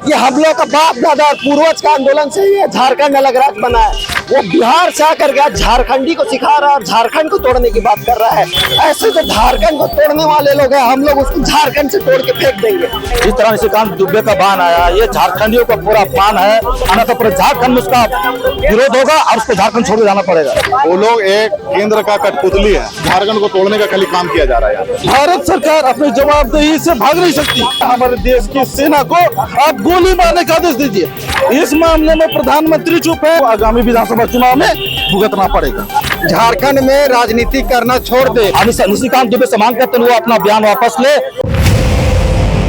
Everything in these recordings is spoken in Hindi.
ये हम लोग का बाप दादा पूर्वज का आंदोलन से ये झारखंड अलग राज्य बना है। वो बिहार से आकर के झारखंडी को सिखा रहा है और झारखंड को तोड़ने की बात कर रहा है। ऐसे जो झारखंड को तोड़ने वाले लोग हैं, हम लोग उसको झारखंड से तोड़ के फेंक देंगे। जिस तरह निशिकांत दुबे का बयान आया, ये झारखंडियों का पूरा अपमान है। आना तो पूरे झारखंड में उसका विरोध होगा और उसको झारखंड छोड़ जाना पड़ेगा। वो लोग एक केंद्र का कठपुतली है, झारखंड को तोड़ने का खाली काम किया जा रहा है। भारत सरकार अपनी जवाबदेही से भाग नहीं सकती। हमारे देश की सेना को आप गोली मारने का आदेश दीजिए। इस मामले में प्रधानमंत्री चुप है, आगामी विधानसभा चुनाव में भुगतना पड़ेगा। झारखंड में राजनीति करना छोड़ दे। निशिकांत दुबे से मांग करते हुए अपना बयान वापस ले।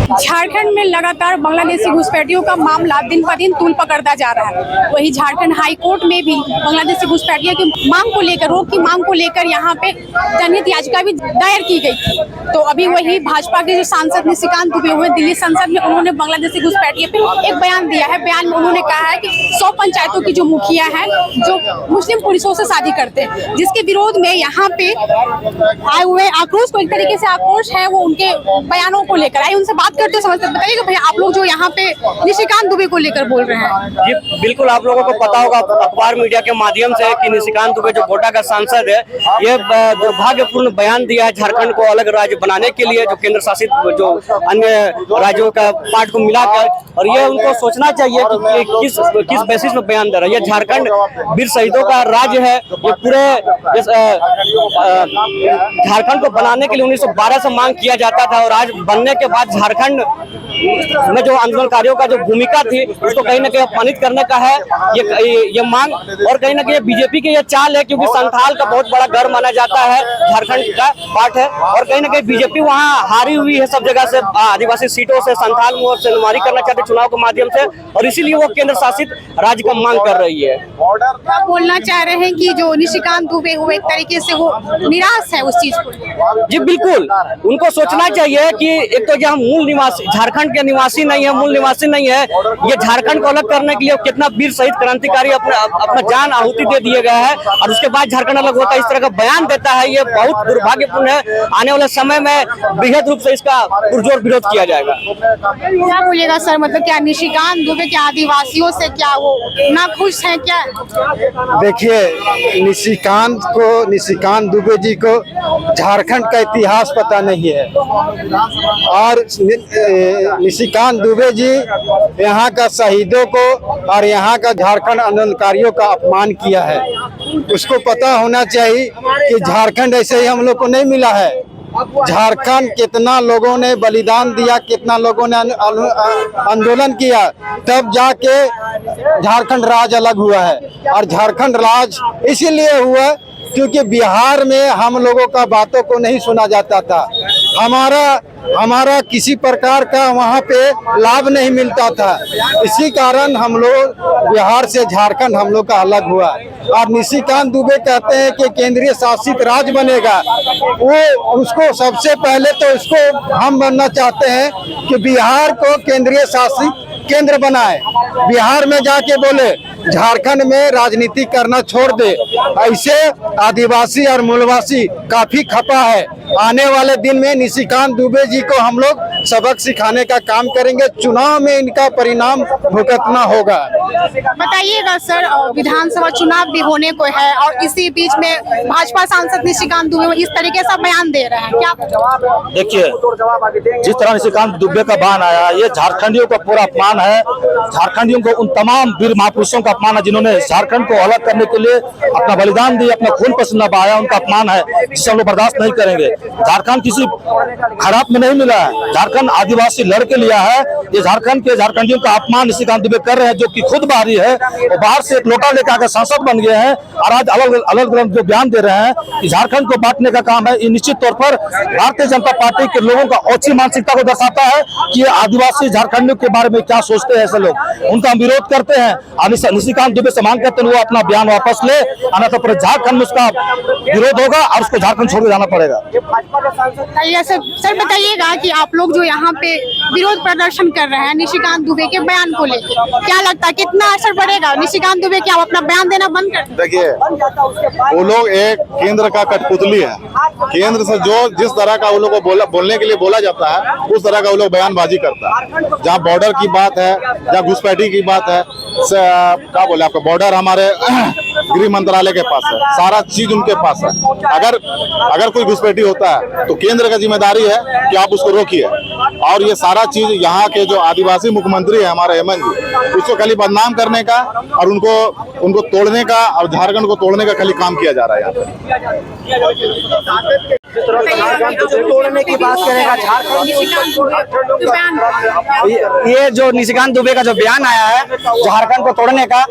झारखंड में लगातार बांग्लादेशी घुसपैठियों का मामला दिन ब दिन तूल पकड़ता जा रहा है। वही झारखंड हाई कोर्ट में भी बांग्लादेशी घुसपैठियों की मांग को लेकर, रोक की मांग को लेकर यहाँ पे जनहित याचिका भी दायर की गई थी। तो अभी वही भाजपा के जो सांसद निशिकांत दुबे हुए दिल्ली संसद में, उन्होंने बांग्लादेशी घुसपैठिए पे एक बयान दिया है। बयान में उन्होंने कहा है कि 100 पंचायतों की जो मुखिया हैं जो मुस्लिम पुरुषों से शादी करते हैं, जिसके विरोध में यहाँ पे आए हुए आक्रोश को, एक तरीके से आक्रोश है वो उनके बयानों को लेकर आए। उनसे बात करते समझते, बताइए भैया आप लोग जो यहाँ पे निशिकांत दुबे को लेकर बोल रहे हैं। जी बिल्कुल, आप लोगों को पता होगा अखबार मीडिया के माध्यम से कि निशिकांत दुबे जो गोड्डा का सांसद है, ये दुर्भाग्यपूर्ण बयान दिया है झारखंड को अलग राज्य बनाने के लिए, जो केंद्र शासित जो अन्य राज्यों का पार्ट को मिलाकर। और ये उनको सोचना चाहिए कि किस बेसिस में बयान दे रहा है। ये झारखंड वीर शहीदों का राज्य है। ये पूरे झारखंड को बनाने के लिए 1912 से मांग किया जाता था, और आज बनने के बाद झारखंड में जो आंदोलनकारियों का जो भूमिका थी उसको कहीं ना कहीं अपमानित करने का है ये मांग। और कहीं ना कहीं बीजेपी की ये चाल है, क्योंकि संथाल का बहुत बड़ा घर माना जाता है, झारखंड का पार्ट है। और कहीं ना कहीं बीजेपी वहाँ हारी हुई है सब जगह से, आदिवासी सीटों से संथाल में से नुमारी करना चाहते चुनाव के माध्यम से, और इसीलिए वो केंद्र शासित राज्य का मांग कर रही है। आप बोलना चाह रहे हैं कि जो निशिकांत दुबे हुए एक तरीके से वो निराश है उस चीज को। जी बिल्कुल, उनको सोचना चाहिए कि एक तो जहाँ मूल निवासी झारखंड के निवासी नहीं है, मूल निवासी नहीं है, ये झारखंड को अलग करने के लिए कितना वीर शहीद क्रांतिकारी अपना जान आहुति दे दिए गए हैं, और उसके बाद झारखंड अलग होता है, इस तरह का बयान देता है, ये बहुत दुर्भाग्यपूर्ण है। आने वाले समय में बृहद रूप से इसका पुरजोर विरोध किया जाएगा। क्या बोलिएगा सर, मतलब क्या निशिकांत दुबे के आदिवासियों से क्या वो ना खुश है क्या? देखिए, निशिकांत दुबे जी को झारखंड का इतिहास पता नहीं है, और निशिकांत दुबे जी यहाँ का शहीदों को और यहाँ का झारखंड आंदोलनकारियों का अपमान किया है। उसको पता होना चाहिए कि झारखंड ऐसे ही हम लोग को नहीं मिला है। झारखंड कितना लोगों ने बलिदान दिया, कितना लोगों ने आंदोलन किया, तब जाके झारखंड राज्य अलग हुआ है। और झारखंड राज्य इसीलिए हुआ क्योंकि बिहार में हम लोगों का बातों को नहीं सुना जाता था, हमारा किसी प्रकार का वहाँ पे लाभ नहीं मिलता था। इसी कारण हम लोग बिहार से झारखंड हम लोग का अलग हुआ। और निशिकांत दुबे कहते हैं कि केंद्रीय शासित राज्य बनेगा, वो उसको सबसे पहले तो उसको हम बनना चाहते हैं कि बिहार को केंद्रीय शासित केंद्र बनाए, बिहार में जाके बोले झारखंड में राजनीति करना छोड़ दे। ऐसे आदिवासी और मूलवासी काफी खपा है। आने वाले दिन में निशिकांत दुबे जी को हम लोग सबक सिखाने का काम करेंगे, चुनाव में इनका परिणाम भुगतना होगा। बताइएगा सर, विधानसभा चुनाव भी होने को है और इसी बीच में भाजपा सांसद निशिकांत दुबे इस तरीके से बयान दे रहे हैं, क्या देखिए, जिस तरह निशिकांत दुबे का बयान आया, ये झारखंडियों का पूरा अपमान है। झारखंडियों को, उन तमाम वीर महापुरुषों का अपमान है जिन्होंने झारखंड को अलग करने के लिए अपना बलिदान दिया, अपना खून पसीना बहाया, उनका अपमान है, जिसे हम लोग बर्दाश्त नहीं करेंगे। झारखंड किसी खराब में नहीं मिला है, झारखंड आदिवासी लड़के लिया है। ये झारखंड के झारखंडियों का अपमान निशिकांत दुबे कर रहे हैं, जो कि खुद बाहरी है, और बाहर से एक लोटा लेकर आकर सांसद बन गए हैं, और आज अलग अलग जो बयान दे रहे हैं कि झारखंड को बांटने का काम है। ये निश्चित तौर पर भारतीय जनता पार्टी के लोगों का ओछी मानसिकता को दर्शाता है कि ये आदिवासी झारखंडियों के बारे में क्या सोचते हैं ऐसे लोग। उनका हम विरोध करते हैं। निशिकांत दुबे से मांग करते हैं वो अपना बयान वापस ले, आना तो पूरे झारखंड में उसका विरोध होगा और उसको झारखंड छोड़ जाना पड़ेगा। सर बताइएगा कि आप लोग जो यहाँ पे विरोध प्रदर्शन कर रहे हैं निशिकांत दुबे के बयान को लेकर, क्या लगता है कितना असर पड़ेगा निशिकांत दुबे की, आप अपना बयान देना बंद कर दें? देखिए, वो लोग एक केंद्र का कठपुतली है। केंद्र से जो जिस तरह का वो लोग को बोलने के लिए बोला जाता है, उस तरह का वो लोग बयानबाजी करता है। जहाँ बॉर्डर की बात है, जहाँ घुसपैठी की बात है, क्या बोले आपका, बॉर्डर हमारे गृह मंत्रालय के पास है, सारा चीज उनके पास है। अगर कोई घुसपैठी होता है तो केंद्र का जिम्मेदारी है कि आप उसको रोकिए। और ये सारा चीज यहाँ के जो आदिवासी मुख्यमंत्री है हमारे हेमंत जी, उसको खाली बदनाम करने का और उनको तोड़ने का और झारखंड को तोड़ने का खाली काम किया जा रहा है यहाँ पे। तोड़ने की बात करेगा झारखंड, ये जो निशिकांत दुबे का जो बयान आया है झारखंड को तोड़ने का,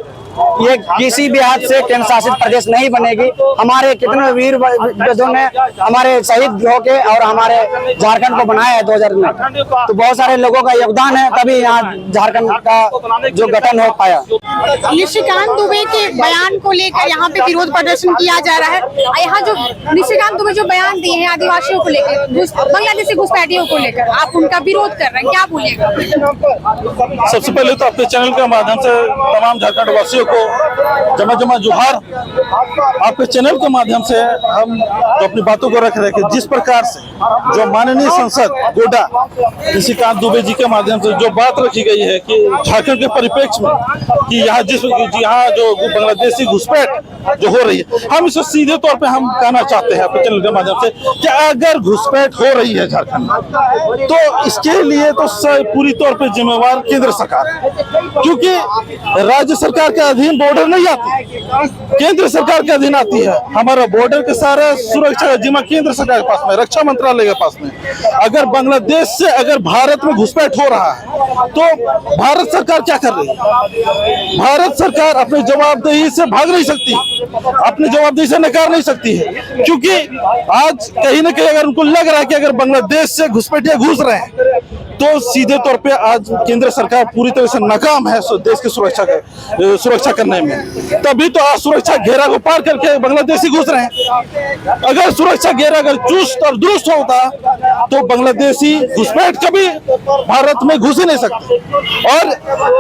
ये किसी भी हद से केंद्र शासित प्रदेश नहीं बनेगी। हमारे कितने वीर योद्धाओं ने हमारे शहीद होके और हमारे झारखंड को बनाया है 2000 में, तो बहुत सारे लोगों का योगदान है, तभी यहाँ झारखंड का जो गठन हो पाया। निशिकांत दुबे के बयान को लेकर यहाँ पे विरोध प्रदर्शन किया जा रहा है। और यहाँ जो निशिकांत दुबे जो बयान दिए हैं आदिवासियों को लेकर, बांग्लादेशी घुसपैठियों को लेकर, आप उनका विरोध कर रहे हैं, क्या बोलिएगा? सबसे पहले तो अपने चैनल के माध्यम से तमाम झारखंड वासियों को जमा जोहार। आपके चैनल के माध्यम से हम जो अपनी बातों को रख रहे हैं कि जिस प्रकार से जो माननीय सांसद गोड्डा निशिकांत दुबे जी के माध्यम से जो बात रखी गई है कि झारखंड के परिप्रेक्ष्य में कि यहाँ जो बांग्लादेशी घुसपैठ जो हो रही है, हम इसे सीधे तौर पे हम कहना चाहते हैं अपने चैनल के माध्यम से कि अगर घुसपैठ हो रही है झारखंड में तो इसके लिए तो पूरी तौर पे जिम्मेवार केंद्र सरकार है, क्योंकि राज्य सरकार के अधीन बॉर्डर नहीं आती, केंद्र सरकार के अधीन आती है। हमारा बॉर्डर के सारे सुरक्षा का जिम्मा केंद्र सरकार के पास में, रक्षा मंत्रालय के पास में। अगर बांग्लादेश से अगर भारत में घुसपैठ हो रहा है तो भारत सरकार क्या कर रही है? भारत सरकार अपनी जवाबदेही से भाग नहीं सकती, अपनी जवाबदेही से नकार नहीं सकती है, क्योंकि आज कहीं ना कहीं अगर उनको लग रहा है कि अगर बांग्लादेश से घुसपैठिया घुस रहे हैं तो सीधे तौर पे आज केंद्र सरकार पूरी तरह से नाकाम है देश की सुरक्षा करने में। तभी तो आज सुरक्षा घेरा को पार करके बांग्लादेशी घुस रहे हैं। अगर सुरक्षा घेरा अगर चुस्त और दुरुस्त होता तो बांग्लादेशी घुसपैठ कभी भारत में घुस ही नहीं सकते। और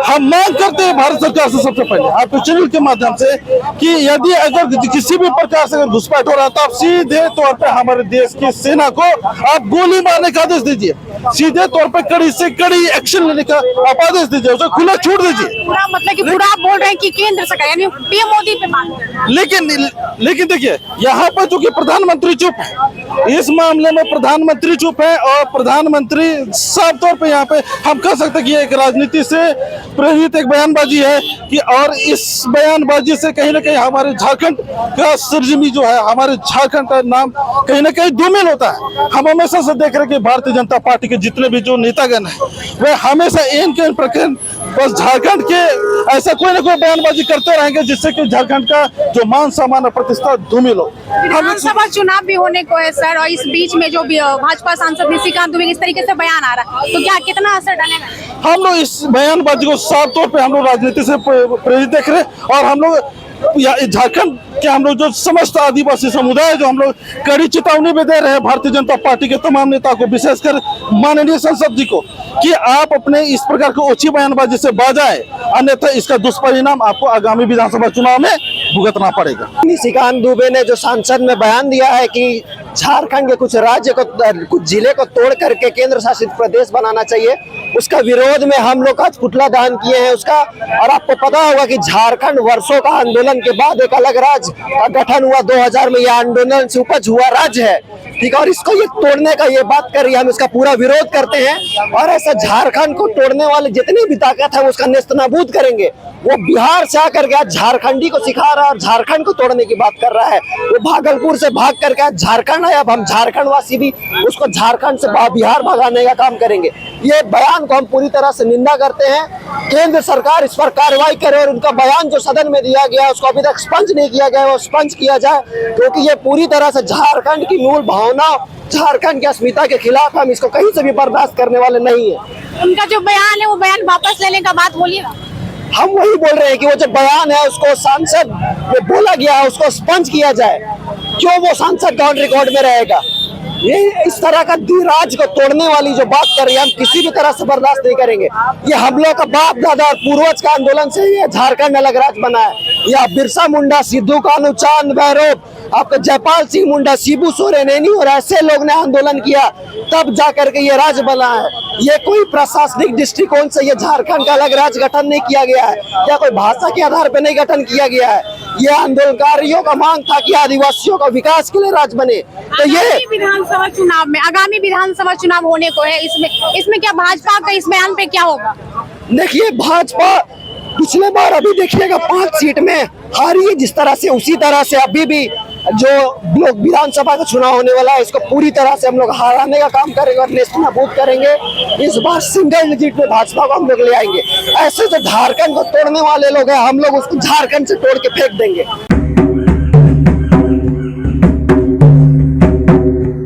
हम मांग करते हैं भारत सरकार से सबसे पहले आपके चैनल के माध्यम से कि यदि अगर किसी भी प्रकार से अगर घुसपैठ हो रहा है तो आप सीधे तौर पे हमारे देश की सेना को आप गोली मारने का आदेश दीजिए, सीधे तौर पे कड़ी से कड़ी एक्शन लेने का आप आदेश दीजिए, उसे खुला छूट दीजिए। पूरा मतलब कि पूरा आप बोल रहे हैं कि केंद्र सरकार यानी पीएम मोदी पे मांग कर रहे हैं। लेकिन देखिए यहाँ पर चूंकि प्रधानमंत्री चुप है, इस मामले में प्रधानमंत्री चुप है और प्रधानमंत्री साफ तौर पे यहाँ पे हम कह सकते हैं कि एक राजनीति से प्रेरित एक बयानबाजी है कि, और इस बयानबाजी से कहीं ना कहीं हमारे झारखंड का सरजमी जो है, हमारे झारखंड का नाम कहीं ना कहीं धूमिल होता है। हम हमेशा से देख रहे हैं कि भारतीय जनता पार्टी के जितने भी जो नेतागण हैं वे हमेशा इन के प्रकार बस झारखंड के ऐसा कोई ना कोई बयानबाजी करते रहेंगे जिससे कि झारखंड का जो मान सम्मान और प्रतिष्ठा धूमिल हो। विधानसभा चुनाव भी होने को है सर, और इस बीच में जो भाजपा सांसद निशिकांत दुबे इस तरीके से बयान आ रहा है तो क्या कितना असर डालेगा? हम लोग इस बयानबाजी को साफ तौर पे हम लोग राजनीति से प्रेरित देख रहे हैं और हम लोग झारखंड के हम लोग जो समस्त आदिवासी समुदाय जो हम लोग कड़ी चेतावनी भी दे रहे हैं भारतीय जनता पार्टी के तमाम नेता को, विशेषकर माननीय सांसद जी को, कि आप अपने इस प्रकार की ओछी बयानबाजी से बाज आए, अन्यथा इसका दुष्परिणाम आपको आगामी विधानसभा चुनाव में भुगतना पड़ेगा। निशिकांत दुबे ने जो सांसद में बयान दिया है कि झारखंड के कुछ राज्य को, कुछ जिले को तोड़ करके केंद्र शासित प्रदेश बनाना चाहिए, उसका विरोध में हम लोग आज पुतला दहन किए हैं उसका। और आपको पता होगा कि झारखंड वर्षों का आंदोलन के बाद एक अलग राज्य का गठन हुआ 2000 में, यह आंदोलन से उपज हुआ राज्य है, ठीक है। और इसको ये तोड़ने का ये बात कर रही है, हम इसका पूरा विरोध करते हैं और ऐसा झारखंड को तोड़ने वाले जितनी भी ताकत है वो उसका नेस्तनाबूद करेंगे। वो बिहार से आकर के आज झारखंडी को सिखा रहा है और झारखंड को तोड़ने की बात कर रहा है। वो भागलपुर से भाग करके आज झारखंड आया, अब हम झारखंड वासी भी उसको झारखंड से बिहार भगाने का काम करेंगे। ये बयान को हम पूरी तरह से निंदा करते हैं। केंद्र सरकार इस पर कार्रवाई करे और उनका बयान जो सदन में दिया गया उसको अभी तक स्पंज नहीं किया गया, वो स्पंज किया जाए, क्योंकि ये पूरी तरह से झारखंड की मूल भावना, झारखंड की अस्मिता के खिलाफ। हम इसको कहीं से भी बर्दाश्त करने वाले नहीं है। उनका जो बयान है वो बयान वापस लेने का बात बोलिएगा। हम वही बोल रहे हैं कि वो जो बयान है उसको सांसद में बोला गया है उसको स्पंज किया जाए। क्यों वो सांसद का ऑन रिकॉर्ड में रहेगा? ये इस तरह का राज को तोड़ने वाली जो बात कर रही है, हम किसी भी तरह से बर्दाश्त नहीं करेंगे। ये हम लोग का बाप दादा और पूर्वज का आंदोलन से ये झारखंड अलग राज्य बना है। यह बिरसा मुंडा, सिद्धू कानू, चांद भैरव, आपका जयपाल सिंह मुंडा, शिबू सोरेन और ऐसे लोग ने आंदोलन किया, तब जाकर के ये राज्य बना है। ये कोई प्रशासनिक दृष्टिकोण से ये झारखंड का अलग राज्य गठन नहीं किया गया है, या कोई भाषा के आधार पर नहीं गठन किया गया है। ये आंदोलनकारियों का मांग था कि आदिवासियों का विकास के लिए राज्य बने। तो ये आगामी विधानसभा चुनाव होने को है, इसमें क्या भाजपा का इस बयान पे क्या होगा? देखिए, भाजपा पिछले बार अभी देखिएगा 5 सीट में हारी है जिस तरह से, उसी तरह से अभी भी जो लोग विधानसभा का चुनाव होने वाला है, इसको पूरी तरह से हम लोग हराने का काम करेंगे और नेस्तनाबूद करेंगे। इस बार सिंगल डिजिट में भाजपा को हम लोग ले आएंगे। ऐसे जो झारखंड को तोड़ने वाले लोग हैं, हम लोग उसको झारखंड से तोड़ के फेंक देंगे।